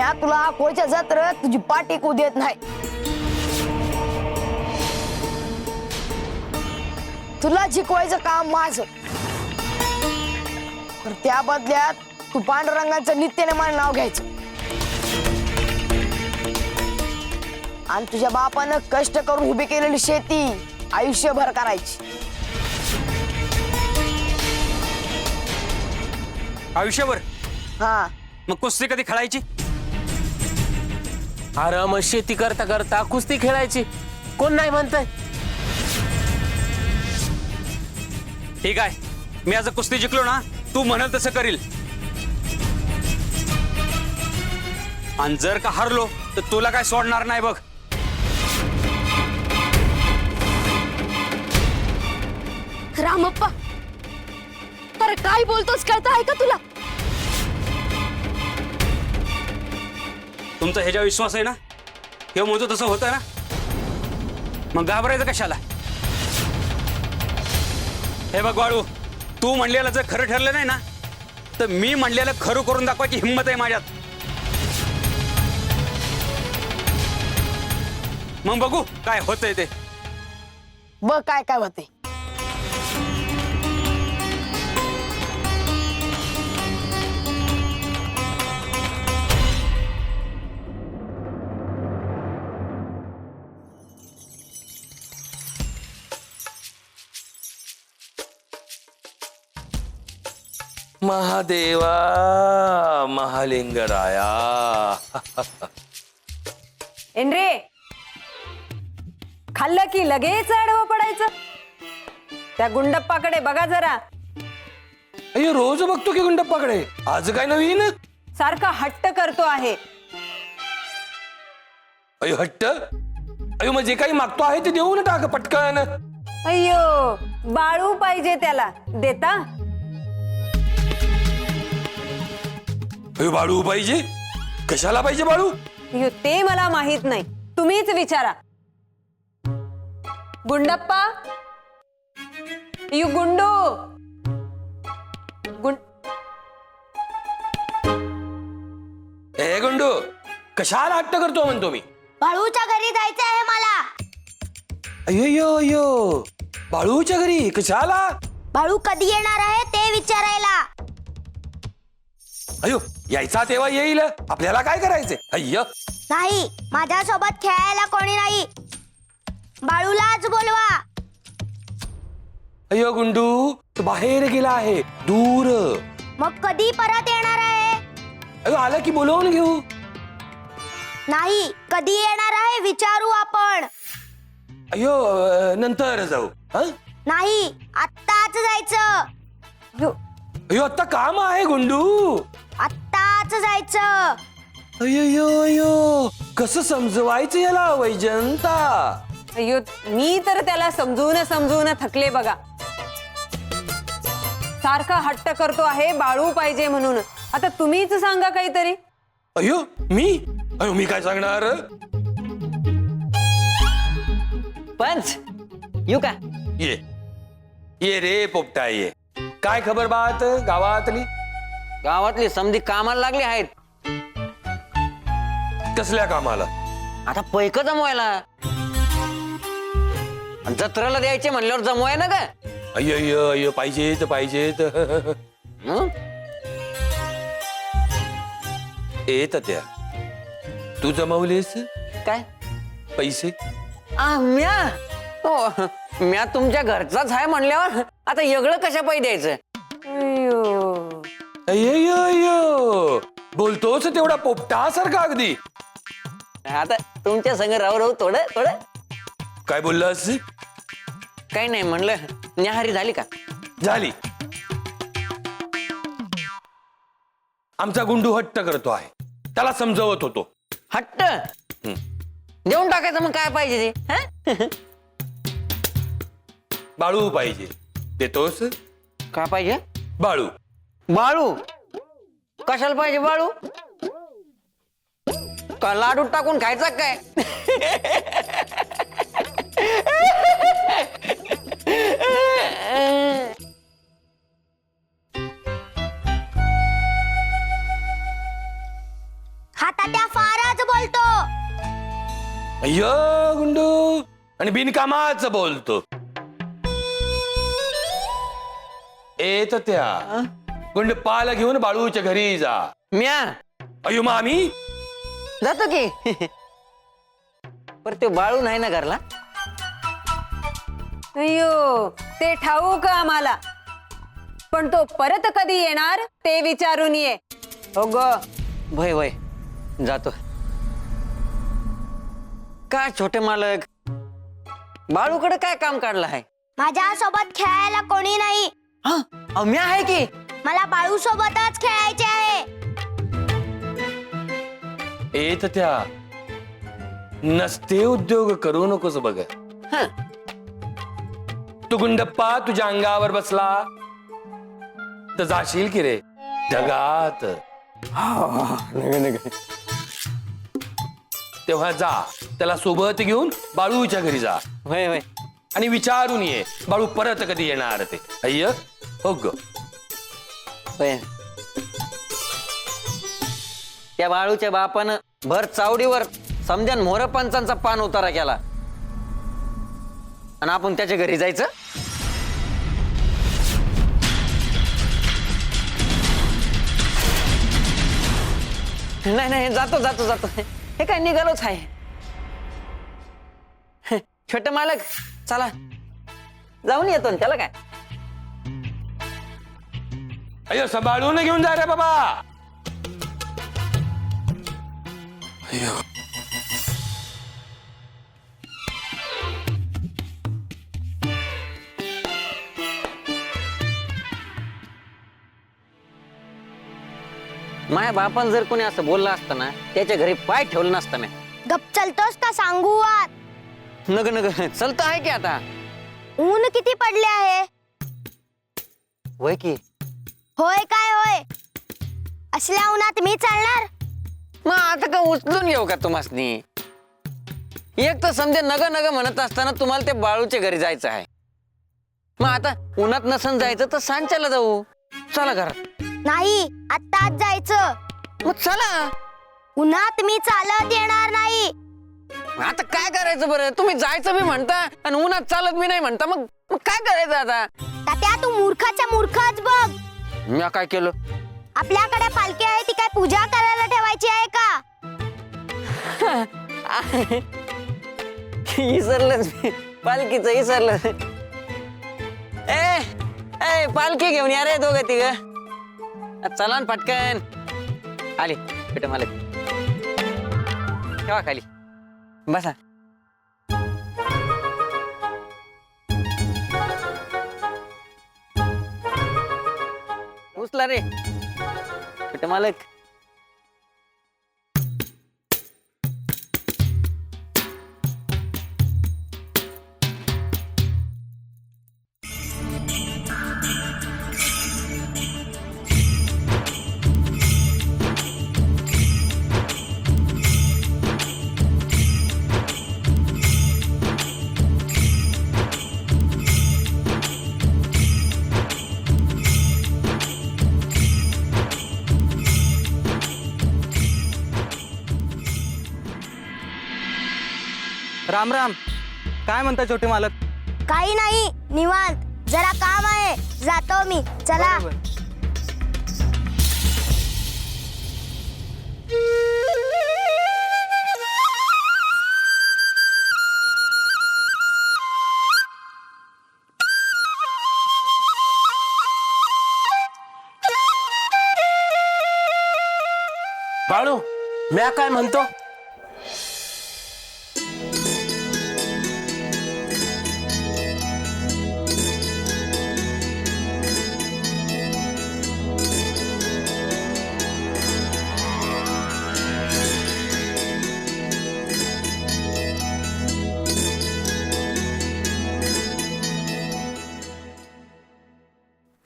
म्या तुला कोळच्या जत्रेत तुझी पाठी कू देत नाही. तुला शिकवायचं काम माझं, तर त्या बदल्यात तू पांडुरंगाचं नित्याने मला नाव घ्यायचं आणि तुझ्या बापानं कष्ट करून उभी केलेली शेती आयुष्यभर करायची. आयुष्यभर? हा. मग कुस्ती कधी खेळायची? अरे मग शेती करता करता कुस्ती खेळायची, कोण नाही म्हणतंय? ठीक आहे, मी आज कुस्ती जिंकलो ना, तू म्हणाल तसं करील. आणि जर का हरलो तर तुला काय सोडणार नाही बघ. रामप्पा, अरे काय बोलतोस, कळतं आहे का तुला? तुमचा ह्याच्यावर विश्वास आहे ना? हे म्हणतो तसं होतं ना, मग घाबरायचं कशाला? हे बघ वाळू, तू म्हणलेलं जर खरं ठरलं नाही ना, तर मी म्हणलेलं खरं करून दाखवायची हिंमत आहे माझ्यात. मग बघू काय होतंय ते. बघ काय काय होते. महादेवा महालिंगराया. एनरे, खाल्लं की लगेच आडवं पडायचं. त्या गुंडप्पाकडे बघा जरा. अयो रोज बघतो की गुंडप्पाकडे, आज काय नवीन? सारखा हट्ट करतो आहे. अयो हट्ट? अयो मग जे काही मागतो आहे ते देऊ ना टाक पटकन. अय्यो, बाळू पाहिजे त्याला, देता? अयो बाळू पाहिजे? कशाला पाहिजे बाळू? अय्यो, ते मला माहित नाही, तुम्हीच विचारा. गुंडप्पा, यू गुंडू. ए गुंडू, कशाला हट्ट करतो म्हणतो मी? बाळूच्या घरी जायचं आहे मला. अयो अयो, बाळूच्या घरी कशाला? बाळू कधी येणार आहे ते विचारायला. अयो यायचा तेव्हा येईल, आपल्याला काय करायचंय? अय्य नाही, माझ्यासोबत खेळायला कोणी नाही, बाळूलाच बोलवा. अयो गुंडू, तो बाहेर गेला आहे दूर. मग कधी परत येणार आहे? अयो आला की बोलवून घेऊ. नाही, कधी येणार आहे विचारू आपण. अयो नंतर जाऊ. नाही, आत्ताच जायचं. अयो आता काम आहे गुंडू. आत्ताच जायचं. अयो अयो, कसं समजवायचं याला वैजंता? अय्यो, मी तर त्याला समजून समजून थकले बघा. सारखा हट्ट करतो आहे बाळू पाहिजे म्हणून. आता तुम्हीच सांगा काहीतरी. अयो मी काय सांगणार? पंच येऊ का? ये ये रे पोपटा ये. काय खबर बात गावातली? गावातली समधी कामाला लागली आहेत. कसल्या कामाला? आता पैक जमवायला. आणि जत्रेला द्यायचे म्हणल्यावर जमवाय ना का? अय्यो अय्यो, पाहिजेत पाहिजेत. हं? येत त्या तू जमवलेस काय पैसे? म्या हो, म्या तुमच्या घरचाच आहे म्हणल्यावर आता वेगळं कशा पाहिजे द्यायचं? अय्यो, अय्यो अय्यो, बोलतोच तेवढा पोपटासारखा अगदी. आता तुमच्या संग राहू थोडं थोडं. काय बोललास? काही नाही म्हणलं. न्याहारी झाली का? झाली. आमचा गुंडू हट्ट करतो आहे, त्याला समजवत होतो. हट्ट देऊन टाकायचं. मग काय पाहिजे ते? हं? बाळू पाहिजे, देतोस? काय पाहिजे? बाळू. बाळू कशाला पाहिजे बाळू? का लाडू टाकून खायचा काय? हा तात्या, अय्यो गुंडू, आणि बिनकामाच बोलतो. येत त्या गुंडप्पाला घेऊन बाळूच्या घरी जा. म्या अयो मामी, जातो की. पर ते बाळू नाही ना घरला. अय्यो, ते ठाऊक आम्हाला, पण तो परत कधी येणार ते विचारून ये. हो ग. भय भय जातो. काय छोटे मालक, बाळूकडे काय काम काढलं आहे? माझ्या सोबत खेळायला कोणी नाही. हा, अहो, म्या आहे की. मला बाळू सोबतच खेळायचे आहे. येत त्या नसते उद्योग करू नकोस बघ. हा, तू गुंडप्पा तुझ्या अंगावर बसला तर जाशील की रे ढगात. तेव्हा जा, त्याला सोबत घेऊन बाळूच्या घरी जा भय भय. आणि विचारून ये बाळू परत कधी येणार ते. अय्य हो ग. भय. त्या बाळूच्या बापानं भर चावडीवर समजन मोर पंचांचा पान उतारा केला, आणि आपण त्याच्या घरी जायचं. नाही नाही, जातो जातो जातो. हे काय निघालोच आहे. छोटे मालक चला, जाऊन येतो ना, त्याला काय. अय्यो सांभाळून घेऊन जा रे बाबा. अय्यो. माझ्या बापान जर कोणी असं बोललं असतं ना, त्याच्या घरी पाय ठेवलं नसतं मी. गप चलतोस का सांगू आत? नग नग चलत आहे की आता. ऊन किती पडले आहे. होय की. होय काय होय? असल्या उन्हात मी चालणार? मग आता का उचलून घेऊ का तुम्हासनी? एक तर समजे नग नग म्हणत असताना तुम्हाला ते बाळूच्या घरी जायचं आहे. मग आता उन्हात नसन जायचं तर सांच्याला जाऊ. चला घरात. नाही, आत्ताच जायचं. मग चला. उन्हात मी चालत येणार नाही. आता काय करायचं बरं? तुम्ही जायचं बी म्हणता आणि उन्हात चालत बी नाही म्हणता. मग मग काय करायचं आता? तात्या, तू मूर्खाच्या मूर्खच बघ. मी काय केलं? आपल्याकडे पालखी आहे, ती काय पूजा करायला ठेवायची आहे का? विसरलंच मी. पालखीचं विसरलं. ए ए पालखी घेऊन या रे दोघं तिघ. चला न पटकन. आली बेटा मालक. ठेवा खाली. बसा. उचला रे बेटा मालक. राम राम. काय म्हणता छोटे मालक? काही नाही, निवांत. जरा काम आहे, जातो मी. चला. बरोबर. बाळू, म्या काय म्हणतो?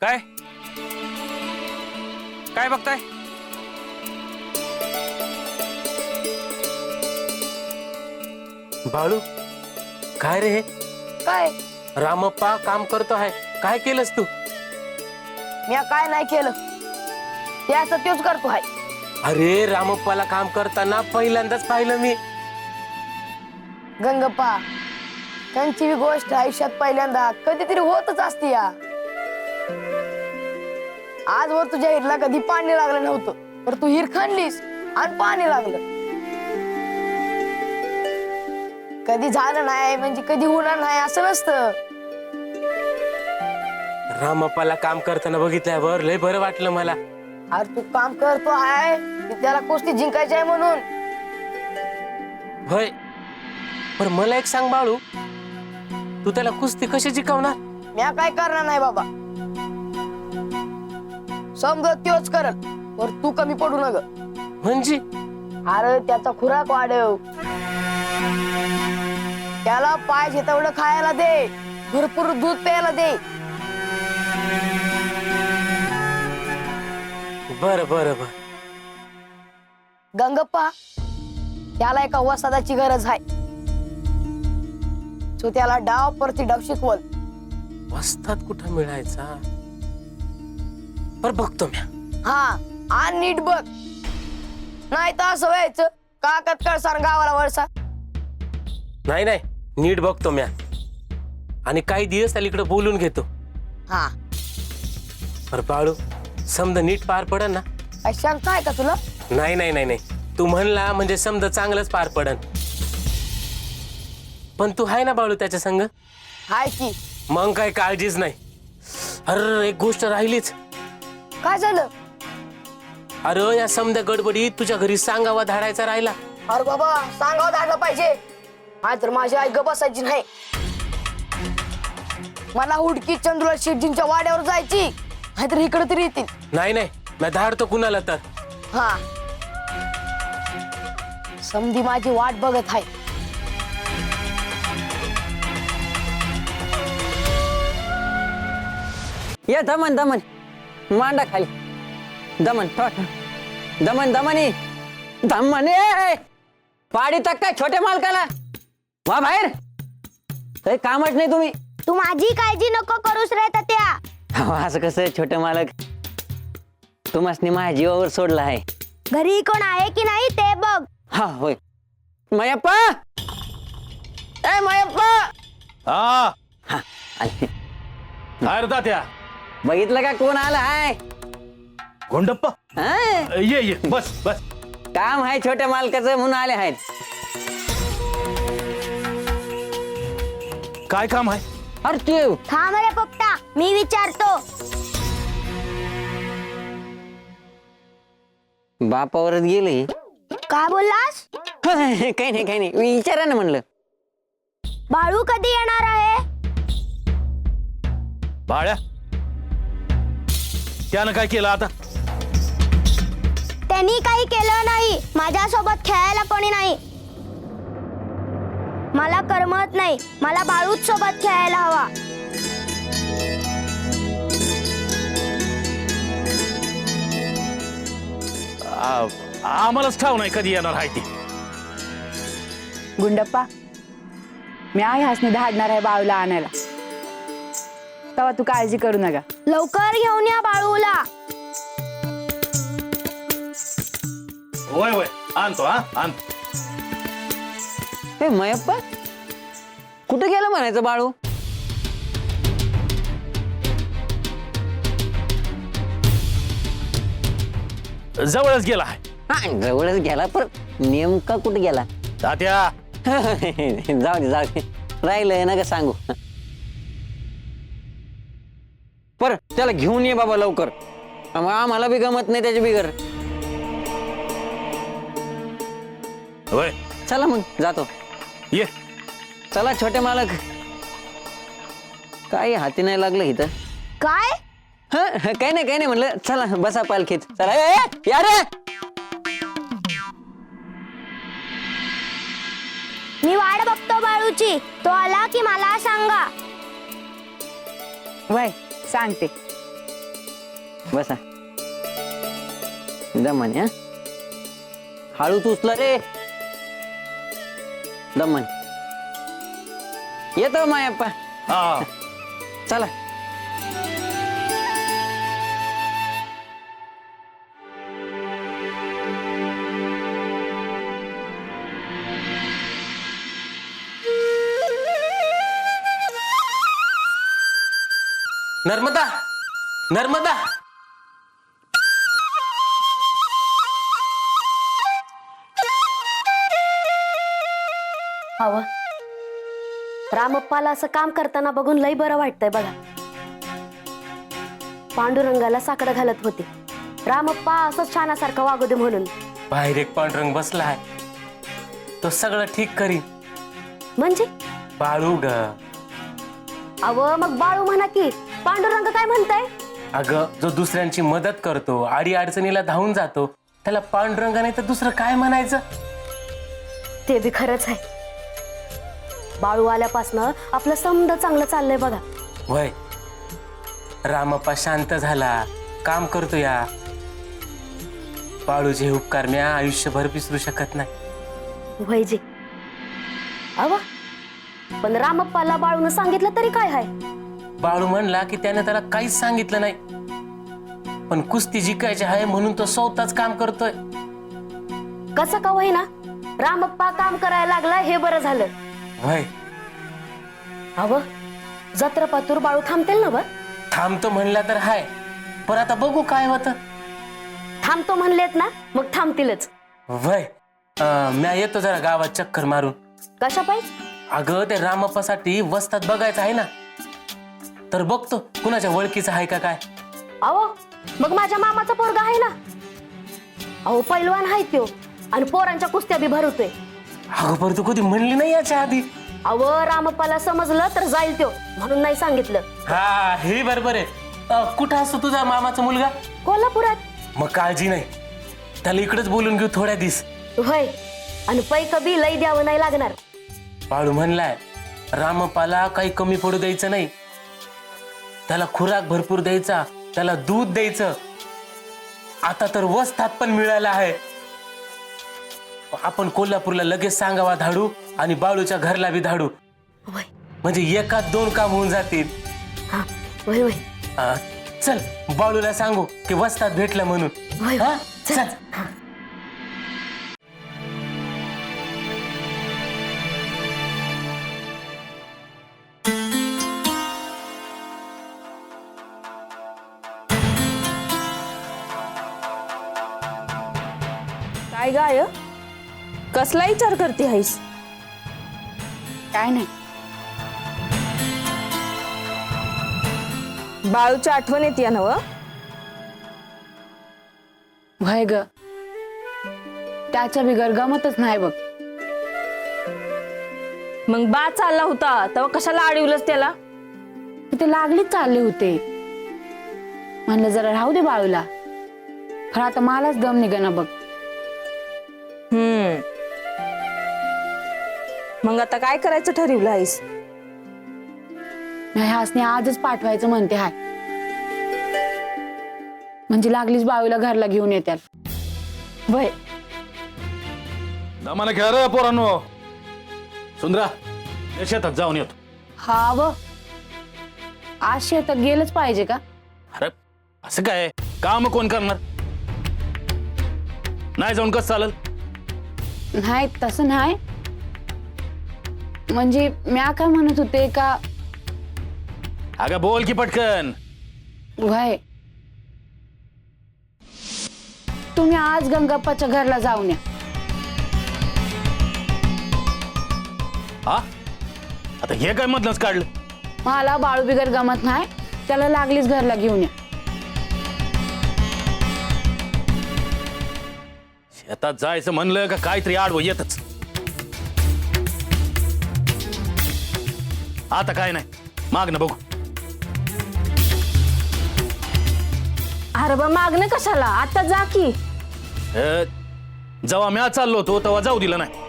काय काय बघताय? बाळू, काय रे हे? काय? रामप्पा काम करतो आहे. काय केलंस तू? मी काय नाही केलं, ते असं तोच करतो आहे. अरे रामप्पाला काम करताना पहिल्यांदाच पाहिलं मी. गंगप्पा, त्यांची बी गोष्ट आयुष्यात पहिल्यांदा कधीतरी होतच असते या. आजवर तुझ्या हिरला कधी पाणी लागलं नव्हतं, तर तू हिर खणलीस आणि पाणी लागलं. कधी झालं नाही म्हणजे कधी होणार नाही असं नसतं. रामप्पाला काम करताना बघितल्यावर लय बरं वाटलं मला. अरे तू काम करतो आहे की त्याला कुस्ती जिंकायची आहे म्हणून. होय, पण मला एक सांग बाळू, तू त्याला कुस्ती कशी जिंकवणार? म्या काय करणार नाही बाबा, समजा त्योच करल, पर तू कमी पडू नग. म्हणजे अरे त्याचा खुराक वाढव, त्याला पाहिजे तेवढं खायला दे, भरपूर दूध प्यायला दे. बरं बरं बरं. गंगप्पा, त्याला एका वसादाची गरज आहे. तो त्याला डाव परती डाव शिकवल. वस्ताद कुठं मिळायचा? पर बघतो म्या. हा, आणि नीट बघ, नाही तर असं व्हायचं काकत कळसार गावाला वळसा. नाही नाही, नीट बघतो म्या, आणि काही दिवस अलीकडे बोलून घेतो. हा, पर बाळू, समजा नीट पार पडन ना? काय शंका आहे का तुला? नाही नाही नाही नाही, तू म्हणला म्हणजे समजा चांगलंच पार पडन. पण तू आहे ना बाळू त्याच्या संग? हाय की. मग काय काळजीच नाही. अरे एक गोष्ट राहिलीच. काय झालं? अरे या समजा गडबडीत तुझ्या घरी सांगावा धाडायचा राहिला. अरे बाबा, सांगावं धाडलं पाहिजे, नाहीतर माझी आई गप बसायची नाही. मला हुडकी चंद्रुला शेटजींच्या वाड्यावर जायची, नाहीतर इकडे तरी येतील. नाही नाही, मी धाडतो कुणाला तर. हा, समधी माझी वाट बघत आहे. ये दमन दमन, मांडा खाली. दमन दमन दमनी दमन, पाडी तक काय छोट्या मालकाला वा बाहेर. काही कामच नाही तुम्ही. तू माझी काळजी नको करूस रे तात्या. अहो, असं कसं छोटे मालक, तुम्हाला माझ्या जीवावर सोडला आहे. घरी कोण आहे की नाही ते बघ. हा होय. मयप्पा, ए मयप्पा. हा, हा आले. काय रे तात्या? बघितलं का कोण आलं आहे? गोंडप्पा, हा? ये ये, बस बस. काम आहे छोट्या मालकाचं म्हणून आले आहेत. काय काम आहे? अरे ते थांब रे पोपटा, मी विचारतो. बापावरच गेले. काय बोललास? काही नाही काही नाही, विचारा ना म्हणलं. बाळू कधी येणार आहे? बाळ्या, त्यानं काय केलं आता? त्यांनी काही केलं नाही. माझ्यासोबत खेळायला कोणी नाही. मला करमत नाही. मला बाळूच सोबत खेळायला हवा. आम्हालाच ठाव नाही कधी येणार आहे ती. गुंडप्पा, मी आहे हसणी धाडणार आहे बाळूला आणायला, तेव्हा तू काळजी करू नका. लवकर घेऊन या बाळूला. होय होय, आणतो. हा आणतो. हे मयप्पा, कुठं गेलं म्हणायचं बाळू? जवळच गेला आहे. हा, जवळच गेला, पण नेमका कुठं गेला? तात्या, जाऊ दे जाऊ दे, राहिलंय ना का सांगू. पर त्याला घेऊन ये बाबा लवकर, आम्हाला बी गमत नाही त्याच्या बिगर. होय, चला मग जातो. ये. चला छोटे मालक. काही हाती नाही लागलं इथं. काय? काही नाही म्हणलं. चला बसा पालखीत. चला या रे. मी वाट बघतो बाळूची. तो आला की मला सांगा. वय सांगते. बसा. दमन, हा हळूच उचला रे. दमन येतो मायप्पा. हा, चला. नर्मदा नर्मदा हवं रामप्पाला असं काम करताना बघून लई बरं वाटतंय बघा. पांडुरंगाला साकडं घालत होते, रामप्पा असंच छानासारखं वागू दे म्हणून. बाहेर एक पांढरंग बसला आहे, तो सगळं ठीक करी. म्हणजे बाळू ग. अव मग बाळू म्हणा की, पांडुरंग काय म्हणताय? अगं जो दुसऱ्यांची मदत करतो, आडी अडचणीला धावून जातो, त्याला पांडुरंगा नाही तर दुसरं काय म्हणायचं? ते बी खरंच आहे. बाळू आल्यापासनं आपलं समद चांगलं चाललंय बघा. वय रामप्पा शांत झाला, काम करतो या. बाळूचे उपकार मी आयुष्यभर विसरू शकत नाही. वैजे अव पण रामप्पाला बाळून सांगितलं तरी काय आहे? बाळू म्हणला की त्याने त्याला काहीच सांगितलं नाही, पण कुस्ती जिंकायची आहे म्हणून तो स्वतःच काम करतोय. कसं का होईना, रामप्पा काम करायला लागला हे बरं झालं. वय अव जत्रपातूर बाळू थांबतील ना? थांबतो म्हणला तर हाय, पण आता बघू काय होतं. थांबतो म्हणलेत ना, मग थांबतीलच. वय मी येतो जरा गावात चक्कर मारून. कशा पाहिजे? अगं ते रामप्पासाठी वस्तात बघायचं आहे ना, तर बघतो कुणाच्या ओळखीचं आहे का काय. अहो मग माझ्या मामाचा पोरगा आहे ना, अहो पैलवान आहे त्यो आणि पोरांच्या कुस्त्या बी भरवतोय. अगं पण तू कधी म्हणली नाही याच्या आधी. अहो रामप्पाला समजलं तर जाईल त्यो म्हणून नाही सांगितलं. हा हे बरोबर आहे. कुठं असतो तुझा मामाचा मुलगा? कोल्हापुरात. मग काळजी नाही, त्याला इकडेच बोलून घेऊ थोड्या दिवस. होय आणि पैक बी लई द्यावं नाही लागणार. बाळू म्हणलाय रामप्पाला काही कमी पडू द्यायचं नाही, त्याला खुराक भरपूर द्यायचा, त्याला दूध द्यायचं. आता तर वस्तात पण मिळाला आहे. आपण कोल्हापूरला लगेच सांगावा धाडू आणि बाळूच्या घरला बी धाडू, होय म्हणजे एकात दोन काम होऊन जातील. हा होय होय चल बाळूला सांगू की वस्तात भेटला म्हणून. होय हा? चल. चल. हा. काय गाय, कसला विचार करते आहेस? काय नाही, बाळूची आठवण येते ना? भय ग, त्याच्या बिगर गमतच नाही बघ. मग बा चालला होता तेव्हा कशाला अडवलंस त्याला? ते लागलीच चालले होते, म्हणलं जरा राहू दे बाळूला, पण आता मलाच दम निघाना बघ. मग आता काय करायचं ठरवलं आहेस? नाही हासने आजच पाठवायचं म्हणते हाय, म्हणजे लागलीच बाळूला घरला घेऊन येत्याल. वय मला घ्या रे पोरांनो. सुंदरा शेतात जाऊन येतो. हा व आज शेतात गेलंच पाहिजे का? अरे असं काय, काम कोण करणार? नाही जाऊन कसं चालेल? नाही तसं नाही, म्हणजे म्या काय म्हणत होते का. अगं बोल की पटकन. वय तुम्ही आज गंगाप्पाच्या घरला जाऊन या. हा आता हे काय मधलंच काढलं? मला बाळू बिगर गमत नाही, त्याला लागलीच घरला घेऊन या. शेतात जायचं म्हणलं का काहीतरी आडवं येतच. आता काय नाही, माग ना बघू. अरे बा मागणं कशाला, आता जा की. जेव्हा म्या चाललो होतो तेव्हा जाऊ दिलं नाही,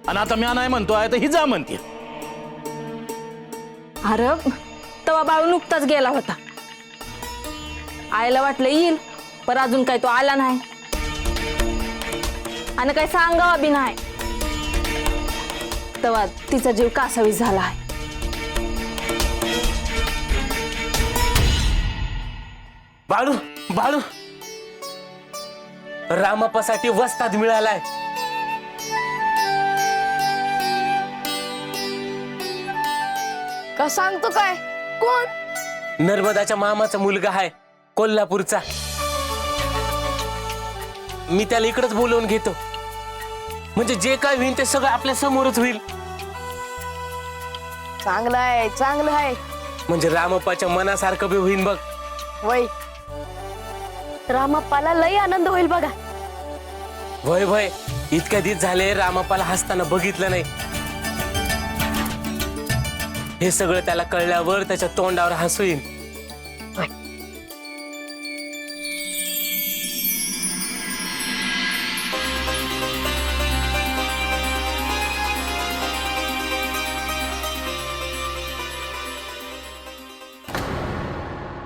आणि आता म्या नाही म्हणतोय तर ही जा म्हणते. अरे तेव्हा बाळू नुकताच गेला होता, आईला वाटलं येईल, पण अजून काय तो आला नाही आणि काय सांगावा बी नाही. तेव्हा तिचा जीव कासावीस झाला आहे. बाळू बाळू रामप्पासाठी वस्तात मिळालाय. का सांगतो काय, कोण? नर्मदाच्या मामाचा मुलगा आहे कोल्हापूरचा. मी त्याला इकडेच बोलवून घेतो, म्हणजे जे काय होईल ते सगळं आपल्या समोरच होईल. चांगलं आहे, चांगलं आहे. म्हणजे रामप्पाच्या मनासारखं बी होईल बघ. वय रामप्पाला लई आनंद होईल बघा. भय भय इतक्या दिवस झाले रामप्पाला हसताना बघितलं नाही. हे सगळं त्याला कळल्यावर त्याच्या तोंडावर हसू येईल.